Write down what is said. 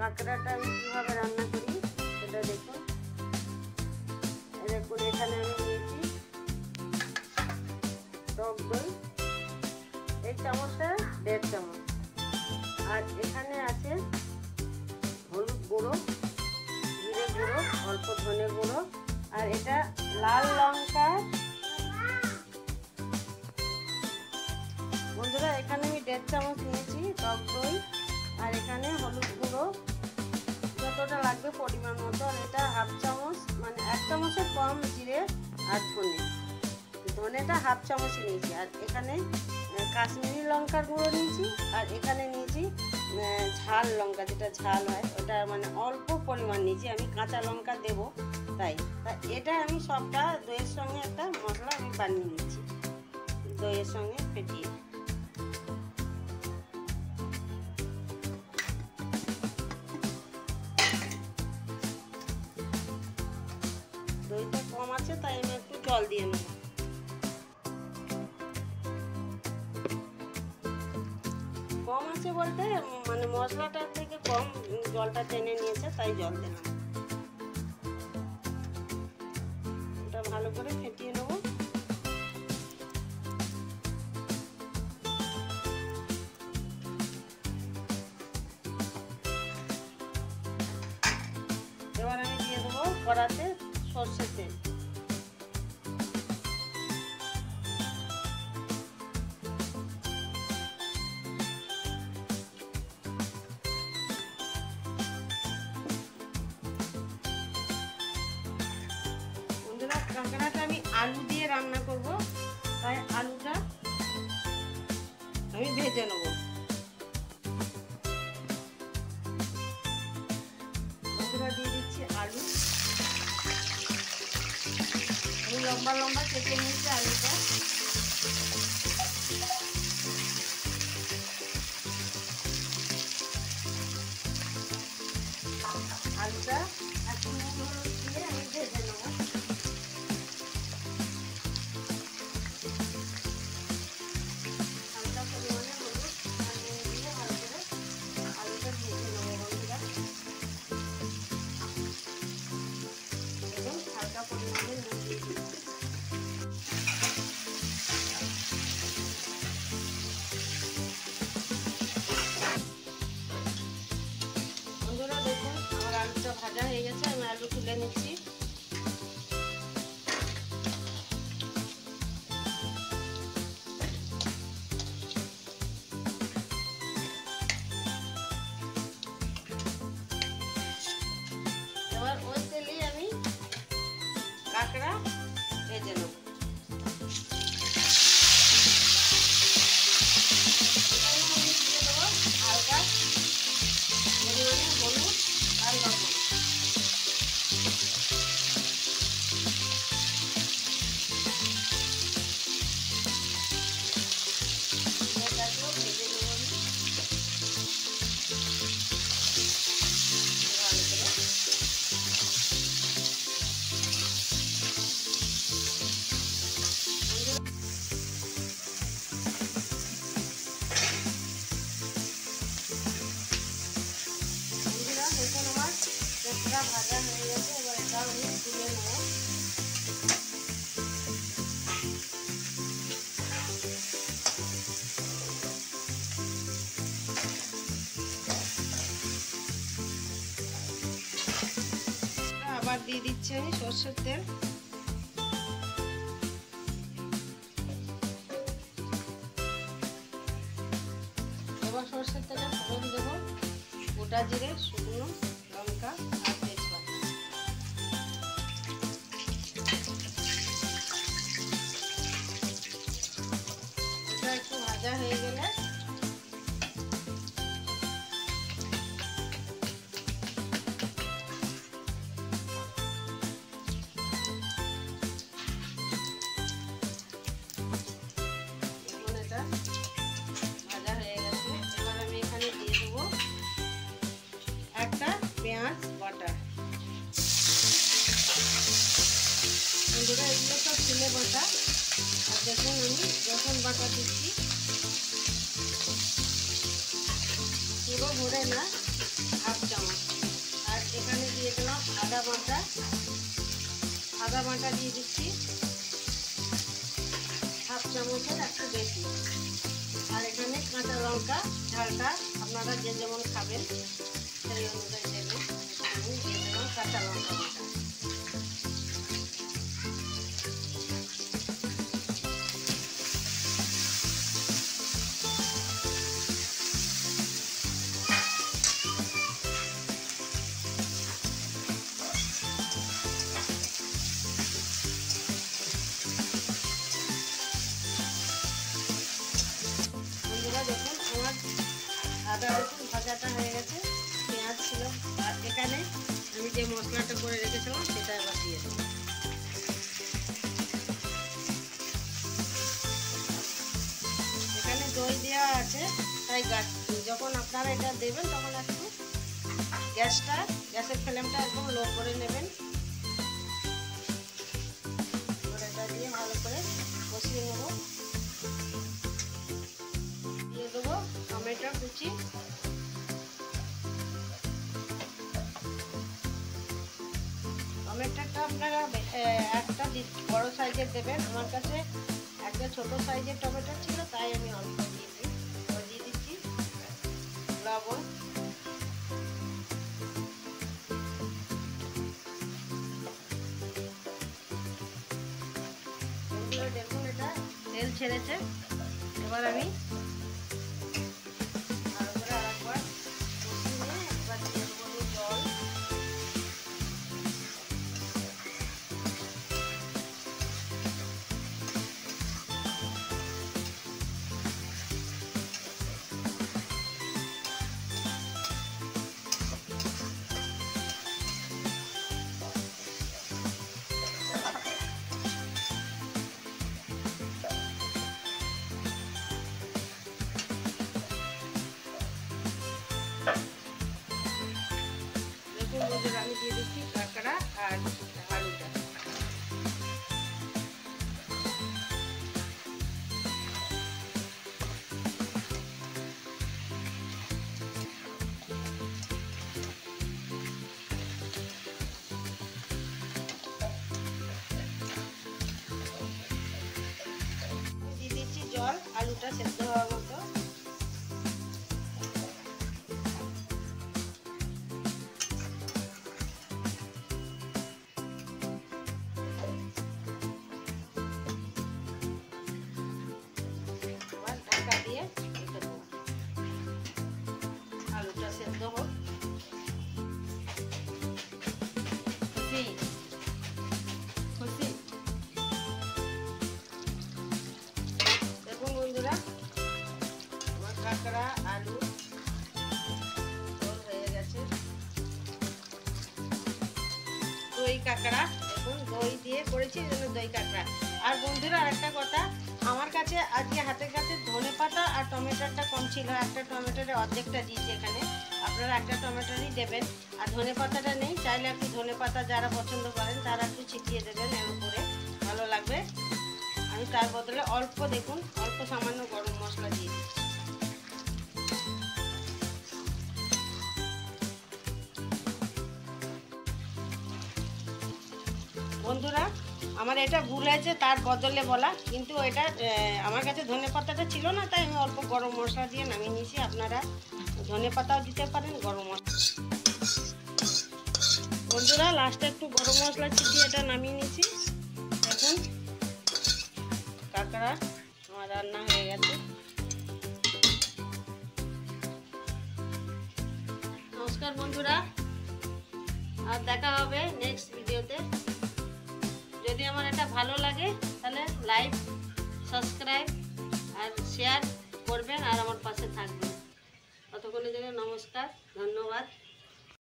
কাঁকড়াটা আমি কীভাবে রান্না করি সেটা দেখুন। দেখুন এখানে আমি নিয়েছি টক দই, এই চামচটা 1.5 চামচ, আর এখানে আছে হলুদ গুঁড়ো, জিরে গুঁড়ো, অল্প ধনে গুঁড়ো, আর এটা লাল লঙ্কা। বন্ধুরা এখানে আমি 1.5 চামচ নিয়েছি টক দই, আর এখানে হলুদ গুঁড়ো যতটা লাগবে পরিমাণ মতো, আর এটা 1/2 চামচ, মানে 1 চামচের কম জিরে আর ধনেটা 1/2 চামচ নিয়েছি, আর এখানে কাশ্মীরি লঙ্কার গুঁড়ো নিয়েছি, আর এখানে নিয়েছি ঝাল লঙ্কা, যেটা ঝাল হয় ওটা মানে অল্প পরিমাণ নিয়েছি, আমি কাঁচা লঙ্কা দেবো তাই। এটা আমি সবটা দইয়ের সঙ্গে একটা মশলা আমি বানিয়ে নিচ্ছি, দইয়ের সঙ্গে ফেটিয়ে। দইটা কম আছে তাই আমি একটু জল দিয়ে নেব। কম আছে বলতে মানে মশলাটার থেকে কম জলটা টেনে নিয়েছে তাই জল দিলাম। এটা ভালো করে ফেটিয়ে নেব। এবার আমি দিয়ে দেবো কড়াতে সর্ষের তেল। কাঁকড়াটা আমি আলু দিয়ে রান্না করব, তাই আলুটা আমি ভেজে নেব। বন্ধুরা দিয়ে দিচ্ছি আলু, আমি লম্বা লম্বা কেটে নিয়েছি আলুটা। আলুটা একটু নুন দিয়ে আমি ভেজে নেব। বন্ধুরা দেখুন আমার আলুটা ভাজা হয়ে গেছে, আমি আলু তুলে নিচ্ছি। এবার ওই তেলেই আমি কাঁকড়া ভেজে নেব। হালকা পরিমাণে হলুদ আর লবণ। এটাকেও ভেজে নেব আমি ভালো করে। দেখুন আমার কাঁকড়া ভাজা হয়ে গেছে, এবার এটা আমি তুলে নেব। আবার দিয়ে দিচ্ছি আমি সরষের তেল। এবার সরষের তেলে ফোড়ন দেবো গোটা জিরে, শুকনো লঙ্কা আর তেজপাতা। এটা একটু ভাজা হয়ে গেলে ভাজা হয়ে গেছে, এবার আমি এখানে দিয়ে দেবো একটা পেঁয়াজ বাটা। বন্ধুরা এগুলো সব ছিলে বাটা, আর দেখুন আমি রসুন বাটা দিচ্ছি, পুরো ভরে না, 1/2 চামচ। আদা বাটা দিয়ে দিচ্ছি হাফ চামচের একটু বেশি। আর এখানে কাঁচা লঙ্কা ঝালটা আপনারা যে যেমন খাবেন সেই অনুযায়ী দেবেন। আমি দিয়ে দেবো কাঁচা লঙ্কা বাটা। দেখুন আমার আদা রসুন ভাজাটা হয়ে গেছে, পেঁয়াজ ছিল, আর এখানে আমি যে মশলাটা করে রেখেছিলাম সেটা এবার দিয়ে দেবো। এখানে দই দেওয়া আছে, তাই যখন আপনারা এটা দেবেন তখন একটু গ্যাসের ফ্লেমটা একদম লো করে নেবেন। এটা দিয়ে ভালো করে কষিয়ে নেব। দিয়ে দেবো টমেটো কুচি, টমেটোটা আপনারা একটা বড় সাইজের দেবেন। আমার কাছে একটা ছোট সাইজের টমেটো ছিল, তাই আমি অল্প দিয়ে দিচ্ছি লবণ। দেখুন এটা তেল ছেড়েছে। এবার আমি ভালো করে আরেকবার কষিয়ে নিয়ে একবার দিয়ে দেবো জল। দেখুন বন্ধুরা আমি দিয়ে দিচ্ছি কাঁকড়া আর আলুটা। দিয়ে দিচ্ছি জল আলুটা সেদ্ধ হওয়ার মতো। ঢাকা দিয়ে রেখে দেবো, আলুটা সেদ্ধ হোক। দেখুন বন্ধুরা আমার কাঁকড়া আলু হয়ে গেছে। দই কাঁকড়া, দেখুন দই দিয়ে করেছি, এই জন্য দই কাঁকড়া। আর বন্ধুরা আরেকটা কথা, আমার কাছে আজকে হাতের কাছে ধনেপাতা আর টমেটোটা কম ছিল, একটা টমেটোর অর্ধেকটা দিয়েছি এখানে। আপনারা একটা টমেটোরই দেবেন। আর ধনেপাতাটা নেই, চাইলে একটু ধনেপাতা যারা পছন্দ করেন তারা একটু ছিটিয়ে দেবেন এর উপরে, ভালো লাগবে। আমি তার বদলে অল্প, দেখুন অল্প সামান্য গরম মশলা দিয়ে দিচ্ছি। বন্ধুরা আমার এটা ভুল হয়েছে তার বদলে বলা, কিন্তু এটা আমার কাছে ধনেপাতাটা ছিল না, তাই আমি অল্প গরম মশলা দিয়ে নামিয়ে নিয়েছি। আপনারা ধনেপাতাও দিতে পারেন, গরম মশলা। বন্ধুরা লাস্টে একটু গরম মশলা ছিটিয়ে এটা নামিয়ে নিয়েছি। দেখুন কাঁকড়া আমার রান্না হয়ে গেছে। নমস্কার বন্ধুরা, আর দেখা হবে নেক্সট ভিডিওতে। যদি আমার এটা ভালো লাগে তাহলে লাইক, সাবস্ক্রাইব আর শেয়ার করবেন আর আমার পাশে থাকবেন। ততক্ষণের জন্য নমস্কার, ধন্যবাদ।